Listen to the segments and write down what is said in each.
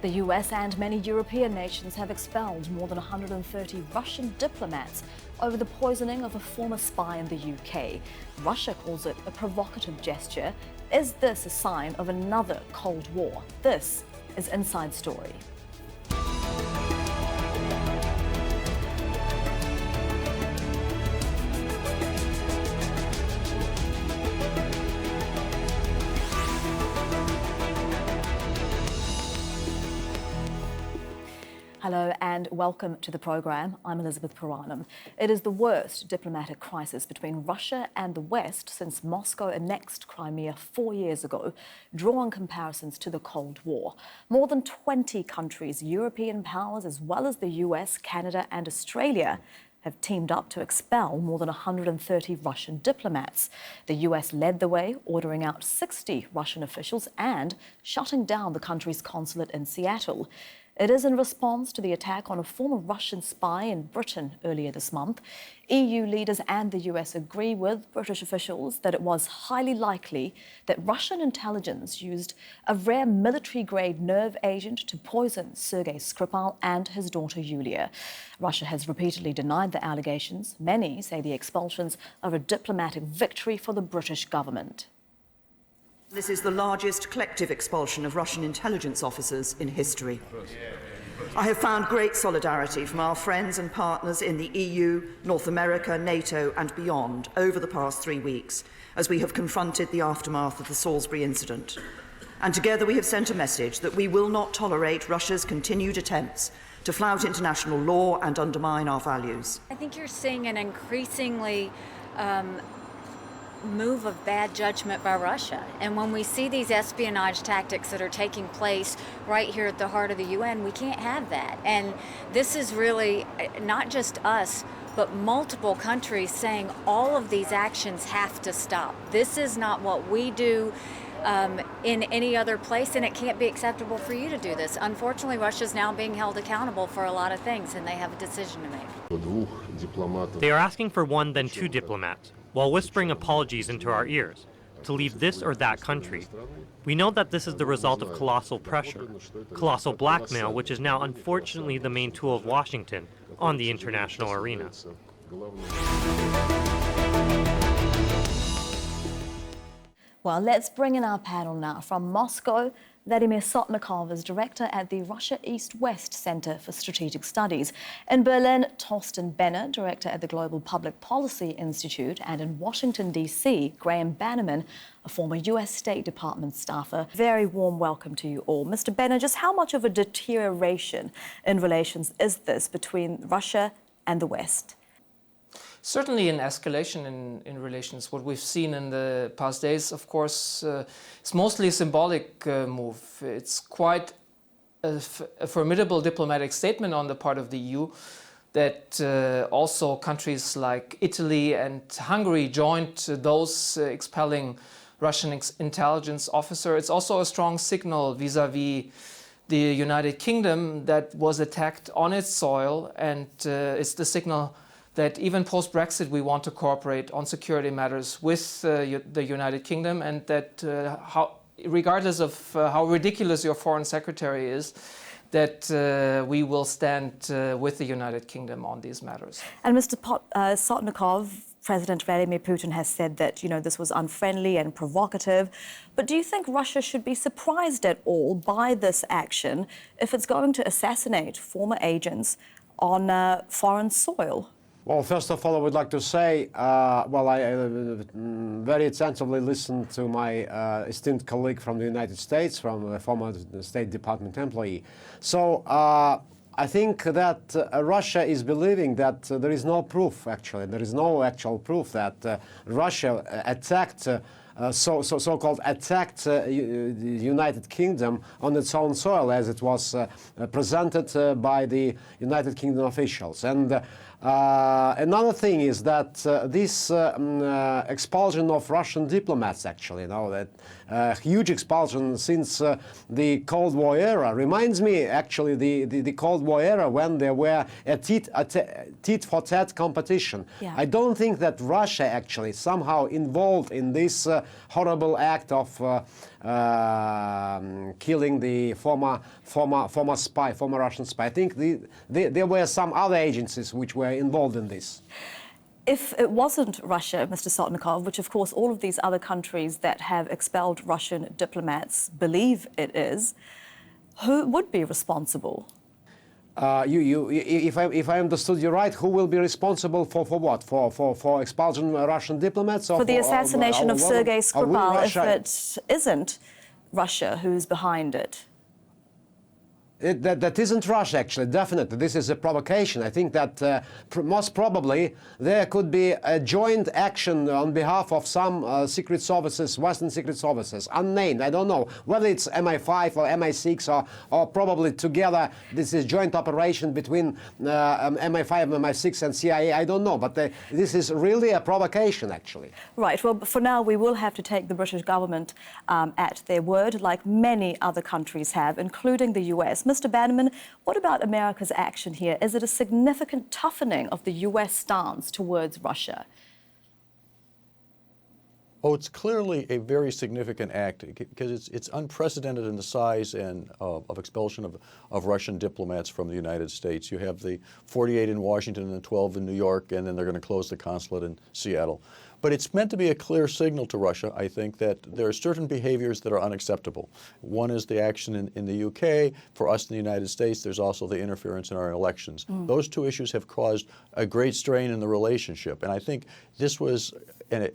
The US and many European nations have expelled more than 130 Russian diplomats over the poisoning of a former spy in the UK. Russia calls it a provocative gesture. Is this a sign of another Cold War? This is Inside Story. Hello and welcome to the programme. I'm Elizabeth Puranam. It is the worst diplomatic crisis between Russia and the West since Moscow annexed Crimea 4 years ago, drawing comparisons to the Cold War. More than 20 countries, European powers as well as the US, Canada and Australia have teamed up to expel more than 130 Russian diplomats. The US led the way, ordering out 60 Russian officials and shutting down the country's consulate in Seattle. It is in response to the attack on a former Russian spy in Britain earlier this month. EU leaders and the US agree with British officials that it was highly likely that Russian intelligence used a rare military-grade nerve agent to poison Sergei Skripal and his daughter Yulia. Russia has repeatedly denied the allegations. Many say the expulsions are a diplomatic victory for the British government. This is the largest collective expulsion of Russian intelligence officers in history. I have found great solidarity from our friends and partners in the EU, North America, NATO and beyond over the past 3 weeks as we have confronted the aftermath of the Salisbury incident. And together we have sent a message that we will not tolerate Russia's continued attempts to flout international law and undermine our values. I think you're seeing an increasingly move of bad judgment by Russia. And when we see these espionage tactics that are taking place right here at the heart of the UN, we can't have that. And this is really not just us, but multiple countries saying all of these actions have to stop. This is not what we do in any other place, and it can't be acceptable for you to do this. Unfortunately, Russia's now being held accountable for a lot of things, and they have a decision to make. They are asking for one, then two diplomats, while whispering apologies into our ears, to leave this or that country. We know that this is the result of colossal pressure, colossal blackmail, which is now unfortunately the main tool of Washington on the international arena. Well, let's bring in our panel now. From Moscow, Vladimir Sotnikov is director at the Russia East-West Center for Strategic Studies. In Berlin, Thorsten, director at the Global Public Policy Institute. And in Washington, D.C., Graeme Bannerman, a former US State Department staffer. Very warm welcome to you all. Mr. Banner, just how much of a deterioration in relations is this between Russia and the West? Certainly an escalation in relations. What we've seen in the past days, of course, is mostly a symbolic move. It's quite a formidable diplomatic statement on the part of the EU that also countries like Italy and Hungary joined those expelling Russian intelligence officer. It's also a strong signal vis-à-vis the United Kingdom that was attacked on its soil, and it's the signal that even post-Brexit we want to cooperate on security matters with the United Kingdom, and that regardless of how ridiculous your foreign secretary is, that we will stand with the United Kingdom on these matters. And Mr. Sotnikov, President Vladimir Putin has said that, this was unfriendly and provocative. But do you think Russia should be surprised at all by this action if it's going to assassinate former agents on foreign soil? Well, first of all, I would like to say, I very attentively listened to my esteemed colleague from the United States, from a former State Department employee. So I think that Russia is believing that there is no proof, actually. There is no actual proof that Russia attacked so-called attacked the United Kingdom on its own soil, as it was presented by the United Kingdom officials. And another thing is that this expulsion of Russian diplomats, actually, that huge expulsion since the Cold War era, reminds me actually the Cold War era when there were a tit-for-tat competition. Yeah. I don't think that Russia actually somehow involved in this horrible act of killing the former Russian spy. I think there were some other agencies which were involved in this. If it wasn't Russia, Mr. Sotnikov, which of course all of these other countries that have expelled Russian diplomats believe it is, who would be responsible? If I understood you right, who will be responsible for what? For expulsion Russian diplomats? Or for the assassination of Sergei Skripal, if it isn't Russia who's behind it? That isn't Russia, actually, definitely. This is a provocation. I think that most probably there could be a joint action on behalf of some secret services, Western secret services, unnamed. I don't know whether it's MI5 or MI6 or probably together. This is joint operation between MI5, MI6 and CIA. I don't know, but this is really a provocation, actually. Right. Well, for now, we will have to take the British government at their word, like many other countries have, including the US. Mr. Bannerman, what about America's action here? Is it a significant toughening of the US stance towards Russia? Oh, it's clearly a very significant act because it's unprecedented in the size and of expulsion of Russian diplomats from the United States. You have the 48 in Washington and 12 in New York, and then they're going to close the consulate in Seattle. But it's meant to be a clear signal to Russia, I think, that there are certain behaviors that are unacceptable. One is the action in the UK. For us in the United States, there's also the interference in our elections. Those two issues have caused a great strain in the relationship. And I think this was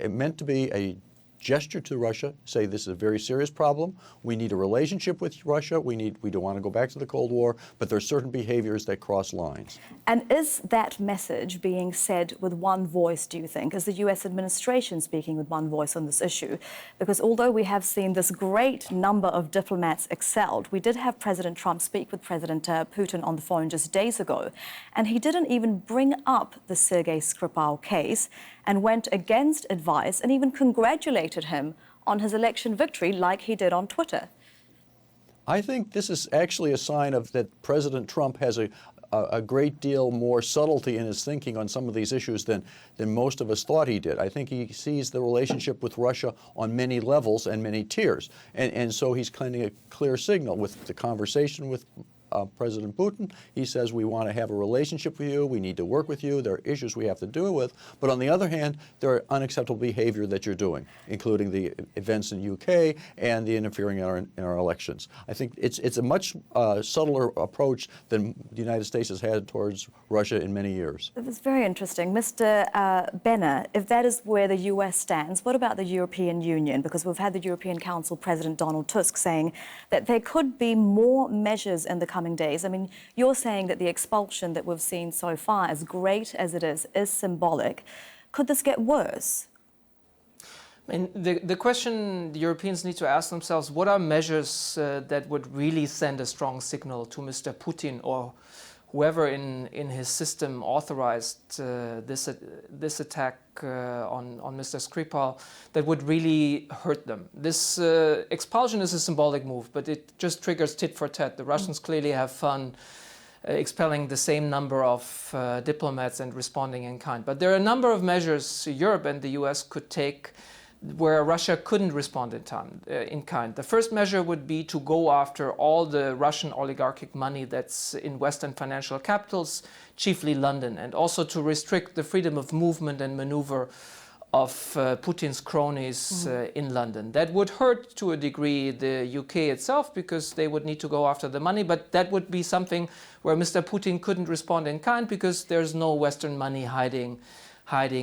meant to be a gesture to Russia, say this is a very serious problem. We need a relationship with Russia. We don't want to go back to the Cold War, but there are certain behaviors that cross lines. And is that message being said with one voice, do you think? Is the US administration speaking with one voice on this issue? Because although we have seen this great number of diplomats excelled, we did have President Trump speak with President Putin on the phone just days ago, and he didn't even bring up the Sergei Skripal case and went against advice and even congratulated him on his election victory like he did on Twitter. I think this is actually a sign of that President Trump has a great deal more subtlety in his thinking on some of these issues than most of us thought he did. I think he sees the relationship with Russia on many levels and many tiers. And so he's kind of a clear signal with the conversation with President Putin. He says, we want to have a relationship with you, we need to work with you, there are issues we have to deal with. But on the other hand, there are unacceptable behavior that you're doing, including the events in UK and the interfering in our elections. I think it's a much subtler approach than the United States has had towards Russia in many years. It was very interesting. Mr. Benner, if that is where the US stands, what about the European Union? Because we've had the European Council President Donald Tusk saying that there could be more measures in the coming days. I mean, you're saying that the expulsion that we've seen so far, as great as it is symbolic. Could this get worse? I mean, the question the Europeans need to ask themselves, what are measures that would really send a strong signal to Mr. Putin or whoever in his system authorized this attack on Mr. Skripal that would really hurt them? This expulsion is a symbolic move, but it just triggers tit for tat. The Russians clearly have fun expelling the same number of diplomats and responding in kind. But there are a number of measures Europe and the US could take where Russia couldn't respond in kind. The first measure would be to go after all the Russian oligarchic money that's in Western financial capitals, chiefly London, and also to restrict the freedom of movement and maneuver of Putin's cronies in London. That would hurt to a degree the UK itself because they would need to go after the money, but that would be something where Mr. Putin couldn't respond in kind because there's no Western money hiding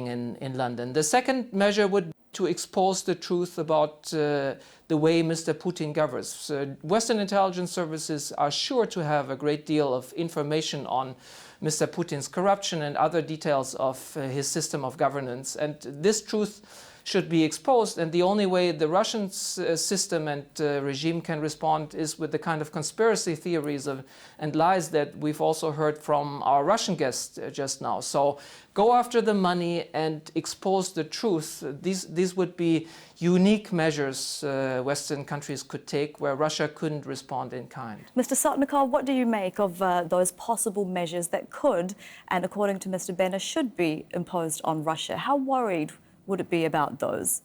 in London. The second measure would be to expose the truth about the way Mr. Putin governs. Western intelligence services are sure to have a great deal of information on Mr. Putin's corruption and other details of his system of governance. And this truth should be exposed. And the only way the Russian system and regime can respond is with the kind of conspiracy theories and lies that we've also heard from our Russian guest just now. So go after the money and expose the truth. These would be unique measures Western countries could take where Russia couldn't respond in kind. Mr. Sotnikov, what do you make of those possible measures that could, and according to Mr. Benner, should be imposed on Russia? How worried would it be about those?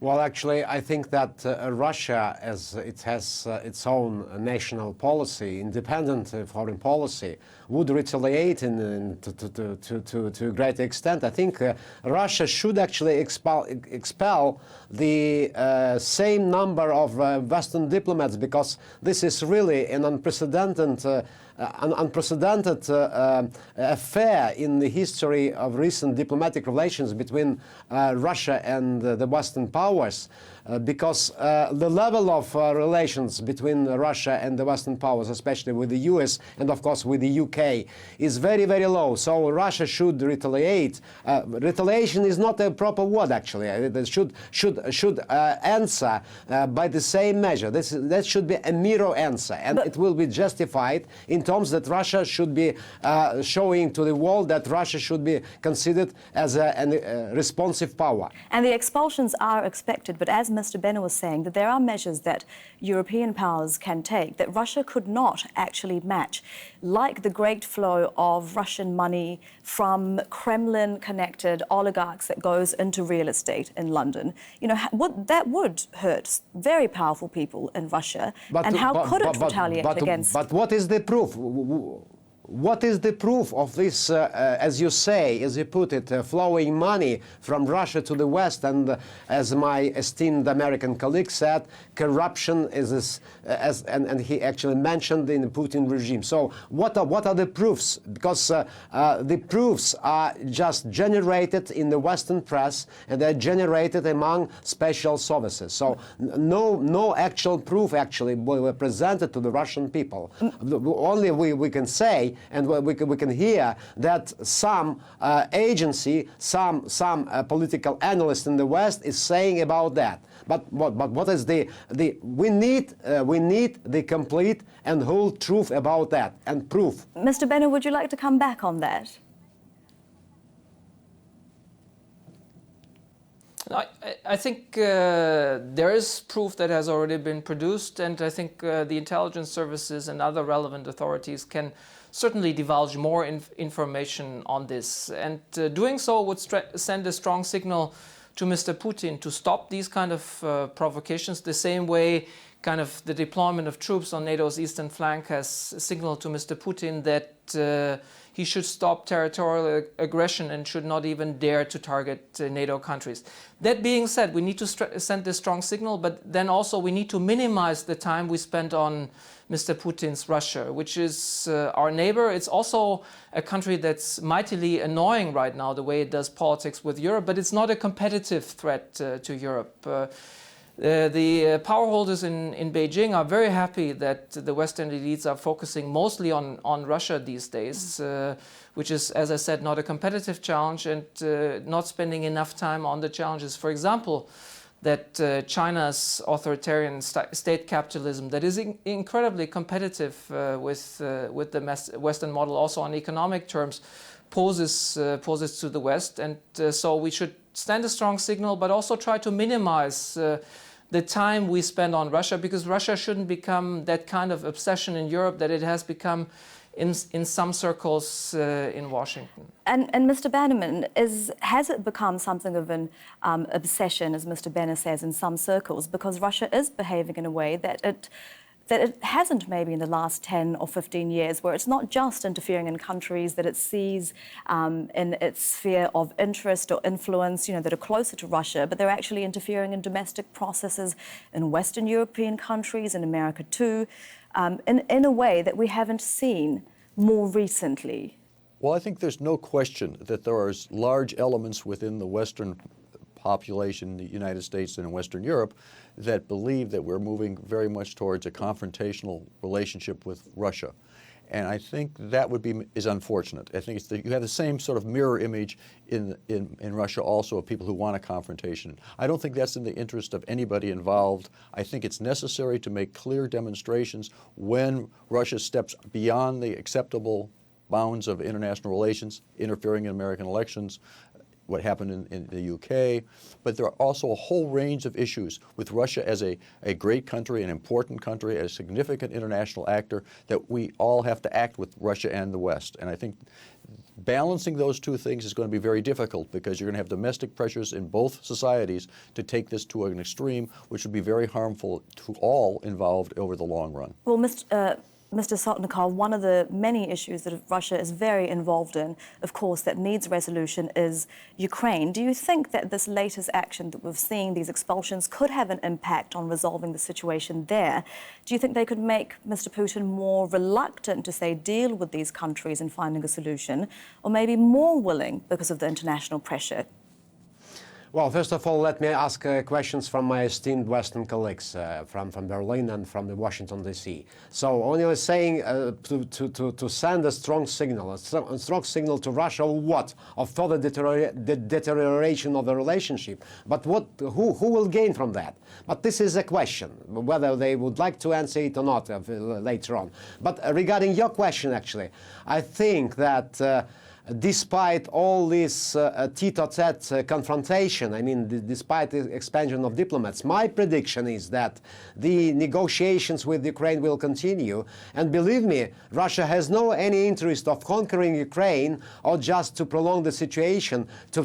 Well, actually, I think that Russia, as it has its own national policy, independent foreign policy, would retaliate to a great extent. I think Russia should actually expel the same number of Western diplomats, because this is really an unprecedented affair in the history of recent diplomatic relations between Russia and the Western powers. Because the level of relations between Russia and the Western powers, especially with the US and of course with the UK, is very, very low. So Russia should retaliate. Retaliation is not a proper word, actually. It should answer by the same measure. That should be a mirror answer, and it will be justified in terms that Russia should be showing to the world that Russia should be considered as a responsive power. And the expulsions are expected, but as Mr. Benner was saying, that there are measures that European powers can take that Russia could not actually match, like the great flow of Russian money from Kremlin-connected oligarchs that goes into real estate in London. You know, that would hurt very powerful people in Russia. And how could it retaliate against? But what is the proof? What is the proof of this, as you say, as you put it, flowing money from Russia to the West? And as my esteemed American colleague said, corruption is, and he actually mentioned in the Putin regime. So what are the proofs? Because the proofs are just generated in the Western press, and they're generated among special services. So no actual proof actually were presented to the Russian people. Only we can say, and we can hear that some agency, some political analyst in the West is saying about that. But what is we need the complete and whole truth about that, and proof. Mr. Benner, would you like to come back on that? I think there is proof that has already been produced, and I think the intelligence services and other relevant authorities can certainly divulge more information on this. And doing so would send a strong signal to Mr. Putin to stop these kind of provocations, the same way kind of the deployment of troops on NATO's eastern flank has signaled to Mr. Putin that he should stop territorial aggression and should not even dare to target NATO countries. That being said, we need to send this strong signal, but then also we need to minimize the time we spend on Mr. Putin's Russia, which is our neighbor. It's also a country that's mightily annoying right now, the way it does politics with Europe, but it's not a competitive threat to Europe. The power holders in Beijing are very happy that the Western elites are focusing mostly on Russia these days, which is, as I said, not a competitive challenge, and not spending enough time on the challenges, for example, that China's authoritarian state capitalism that is incredibly competitive with the Western model, also on economic terms, poses to the West. And so we should send a strong signal, but also try to minimize the time we spend on Russia, because Russia shouldn't become that kind of obsession in Europe that it has become in some circles in Washington. And Mr. Bannerman, has it become something of an obsession, as Mr. Banner says, in some circles, because Russia is behaving in a way that it hasn't maybe in the last 10 or 15 years, where it's not just interfering in countries that it sees in its sphere of interest or influence, you know, that are closer to Russia, but they're actually interfering in domestic processes in Western European countries, in America too, in a way that we haven't seen more recently? Well, I think there's no question that there are large elements within the Western population, the United States and in Western Europe, that believe that we're moving very much towards a confrontational relationship with Russia. And I think that is unfortunate. I think you have the same sort of mirror image in Russia also of people who want a confrontation. I don't think that's in the interest of anybody involved. I think it's necessary to make clear demonstrations when Russia steps beyond the acceptable bounds of international relations, interfering in American elections, what happened in the UK, but there are also a whole range of issues with Russia as a great country, an important country, a significant international actor, that we all have to act with Russia and the West. And I think balancing those two things is going to be very difficult, because you're going to have domestic pressures in both societies to take this to an extreme, which would be very harmful to all involved over the long run. Well, Mr. Sotnikov, one of the many issues that Russia is very involved in, of course, that needs resolution is Ukraine. Do you think that this latest action that we've seen, these expulsions, could have an impact on resolving the situation there? Do you think they could make Mr. Putin more reluctant to, say, deal with these countries in finding a solution, or maybe more willing because of the international pressure? Well, first of all, let me ask questions from my esteemed Western colleagues from Berlin and from the Washington, D.C. So, when you were saying to send a strong signal to Russia, of what? Of further deterioration of the relationship. But who will gain from that? But this is a question, whether they would like to answer it or not later on. But regarding your question, actually, I think that despite all this tete-a-tete confrontation, I mean, despite the expansion of diplomats, my prediction is that the negotiations with Ukraine will continue. And believe me, Russia has no any interest of conquering Ukraine or just to prolong the situation, to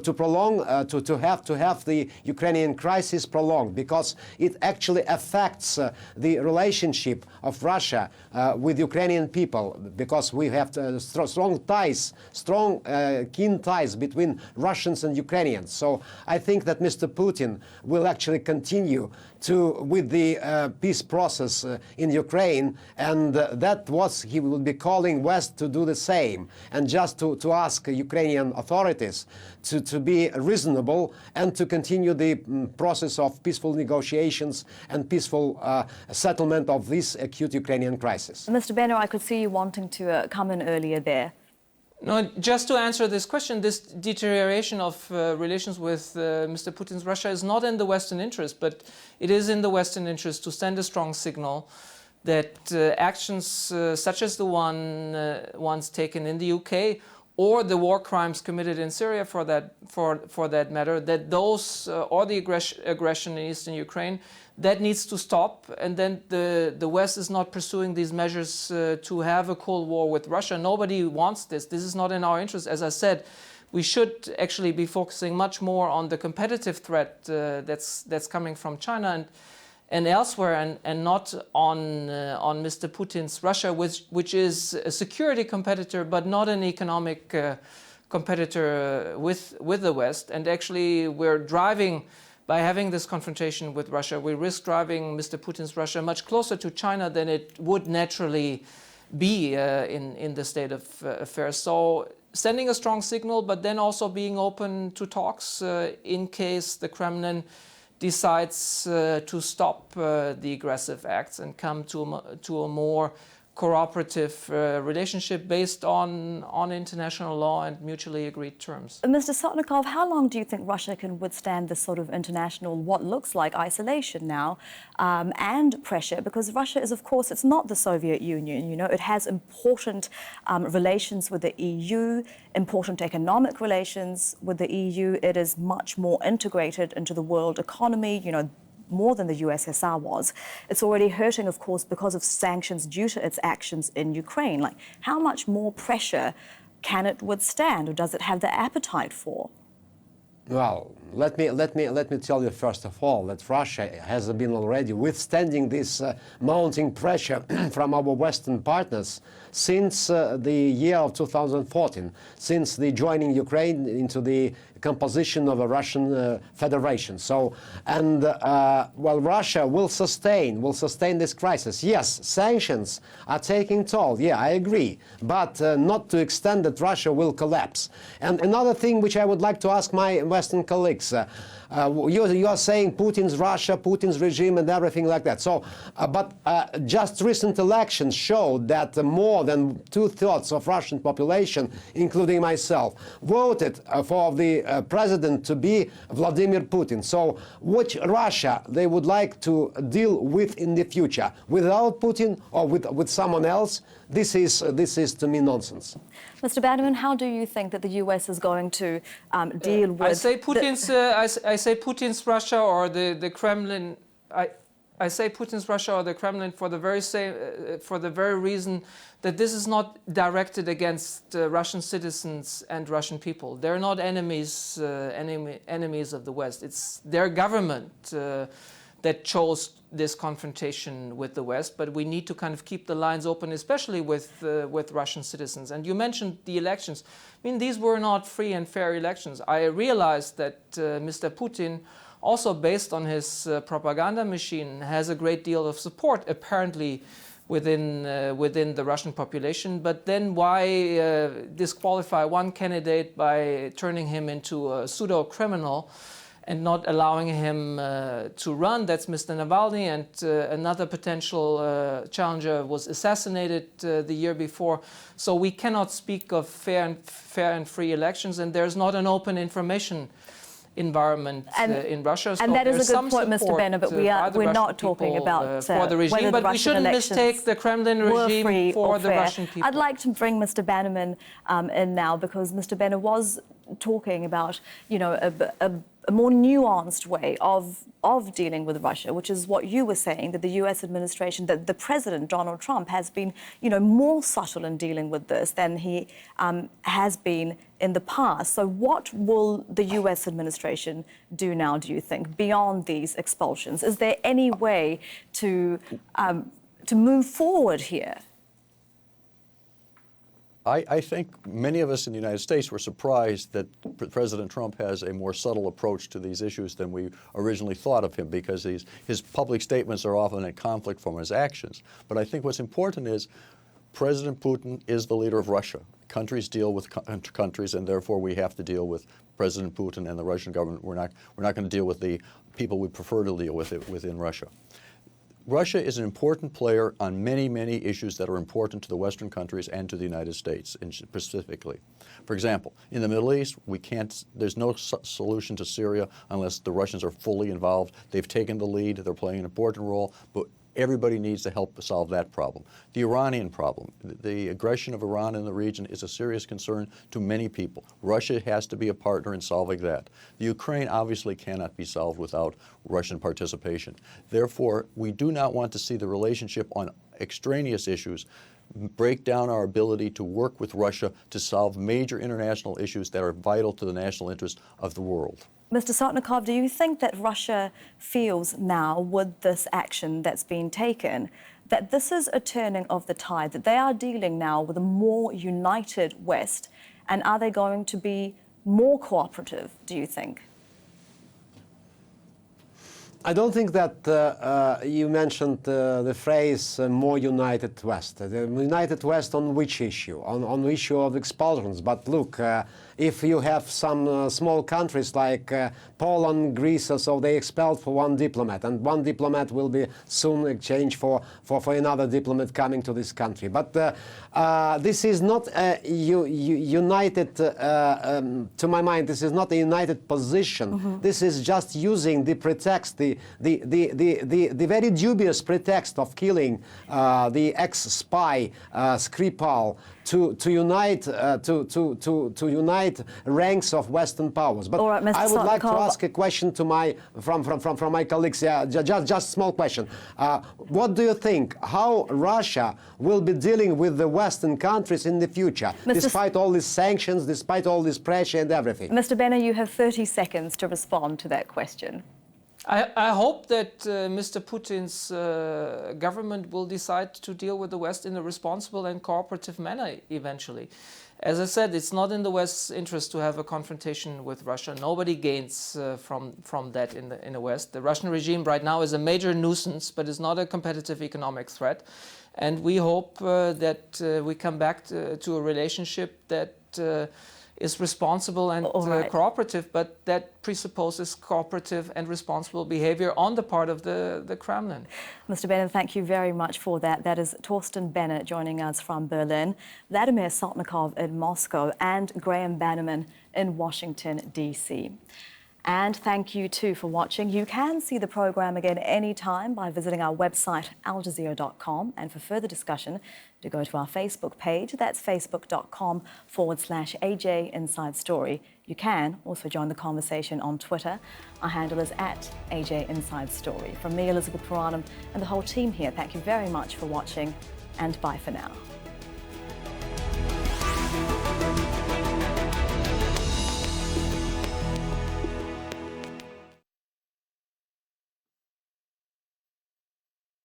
have the Ukrainian crisis prolonged, because it actually affects the relationship of Russia with Ukrainian people, because we have strong ties, keen ties between Russians and Ukrainians. So I think that Mr. Putin will actually continue with the peace process in Ukraine, and that was he will be calling West to do the same, and just to ask Ukrainian authorities to be reasonable and to continue the process of peaceful negotiations and peaceful settlement of this acute Ukrainian crisis. Mr. Banner, I could see you wanting to come in earlier there. No, just to answer this question, this deterioration of relations with Mr. Putin's Russia is not in the Western interest, but it is in the Western interest to send a strong signal that actions such as the ones taken in the UK, or the war crimes committed in Syria for that matter, that those or the aggression in eastern Ukraine, that needs to stop, and then the West is not pursuing these measures to have a Cold War with Russia. Nobody wants this. This is not in our interest. As I said, we should actually be focusing much more on the competitive threat that's coming from China and elsewhere, and not on Mr. Putin's Russia, which is a security competitor, but not an economic competitor with the West. And actually, we're driving. By having this confrontation with Russia, we risk driving Mr. Putin's Russia much closer to China than it would naturally be in the state of affairs. So sending a strong signal, but then also being open to talks in case the Kremlin decides to stop the aggressive acts and come to a more cooperative relationship based on international law and mutually agreed terms. Mr. Sotnikov, how long do you think Russia can withstand this sort of international, what looks like isolation now, and pressure? Because Russia is, of course, it's not the Soviet Union, you know, it has important relations with the EU, important economic relations with the EU. It is much more integrated into the world economy, you know, more than the USSR was. It's already hurting, of course, because of sanctions due to its actions in Ukraine. Like, how much more pressure can it withstand, or does it have the appetite for? Well, let me tell you first of all that Russia has been already withstanding this mounting pressure from our Western partners since the year of 2014, since the joining Ukraine into the composition of a Russian Federation. So, and well, Russia will sustain this crisis. Yes, sanctions are taking toll. Yeah, I agree, but not to extent that Russia will collapse. And another thing which I would like to ask my Western colleagues. You are saying Putin's Russia, Putin's regime, and everything like that. So, but just recent elections showed that more than 2/3 of Russian population, including myself, voted for the president to be Vladimir Putin. So which Russia they would like to deal with in the future, without Putin or with someone else? This is to me nonsense. Mr. Bannerman, how do you think that the US is going to deal with? I say Putin's Russia or the Kremlin. I say Putin's Russia or the Kremlin for the very reason that this is not directed against Russian citizens and Russian people. They're not enemies of the West. It's their government that chose this confrontation with the West. But we need to kind of keep the lines open, especially with Russian citizens. And you mentioned the elections. I mean, these were not free and fair elections. I realized that Mr. Putin, also based on his propaganda machine, has a great deal of support, apparently, within the Russian population. But then why disqualify one candidate by turning him into a pseudo-criminal and not allowing him to run? That's Mr. Navalny, and another potential challenger was assassinated the year before. So we cannot speak of fair and free elections, and there's not an open information environment in Russia. So and that is a good point, Mr. Benner, but we're not talking about for the regime, but we shouldn't mistake the Kremlin regime for the Russian people. I'd like to bring Mr. Bannerman in now, because Mr. Benner was talking about, you know, a more nuanced way of dealing with Russia, which is what you were saying, that the US administration, that the President, Donald Trump, has been, you know, more subtle in dealing with this than he has been in the past. So what will the US administration do now, do you think, beyond these expulsions? Is there any way to move forward here? I think many of us in the United States were surprised that President Trump has a more subtle approach to these issues than we originally thought of him, because his public statements are often in conflict from his actions. But I think what's important is President Putin is the leader of Russia. Countries deal with countries, and therefore we have to deal with President Putin and the Russian government. We're not going to deal with the people we prefer to deal with within Russia. Russia is an important player on many, many issues that are important to the Western countries and to the United States specifically. For example, in the Middle East, there's no solution to Syria unless the Russians are fully involved. They've taken the lead, they're playing an important role, but everybody needs to help solve that problem. The Iranian problem, the aggression of Iran in the region is a serious concern to many people. Russia has to be a partner in solving that. The Ukraine obviously cannot be solved without Russian participation. Therefore, we do not want to see the relationship on extraneous issues break down our ability to work with Russia to solve major international issues that are vital to the national interest of the world. Mr. Sotnikov, do you think that Russia feels now, with this action that's been taken, that this is a turning of the tide, that they are dealing now with a more united West, and are they going to be more cooperative, do you think? I don't think that you mentioned the phrase more united West. The united West on which issue? On the issue of expulsions. But look, if you have some small countries like Poland, Greece, so they expelled for one diplomat, and one diplomat will be soon exchanged for another diplomat coming to this country. But this is not a united, to my mind, this is not a united position. Mm-hmm. This is just using the pretext, the very dubious pretext of killing the ex-spy Skripal to unite ranks of Western powers. But right, I would like to ask a question to from my colleagues. Just small question. What do you think? How Russia will be dealing with the Western countries in the future, despite all these sanctions, despite all this pressure and everything? Mr. Benner, you have 30 seconds to respond to that question. I hope that Mr. Putin's government will decide to deal with the West in a responsible and cooperative manner eventually. As I said, it's not in the West's interest to have a confrontation with Russia. Nobody gains from that in the West. The Russian regime right now is a major nuisance, but is not a competitive economic threat. And we hope that we come back to a relationship that is responsible and cooperative, but that presupposes cooperative and responsible behavior on the part of the Kremlin. Mr. Benner, thank you very much for that. That is Thorsten Benner joining us from Berlin, Vladimir Sotnikov in Moscow, and Graeme Bannerman in Washington, D.C. And thank you too for watching. You can see the program again anytime by visiting our website, aljazeera.com. And for further discussion, do go to our Facebook page. That's facebook.com/AJ Inside Story. You can also join the conversation on Twitter. Our handle is @AJ Inside Story. From me, Elizabeth Puranam, and the whole team here, thank you very much for watching, and bye for now.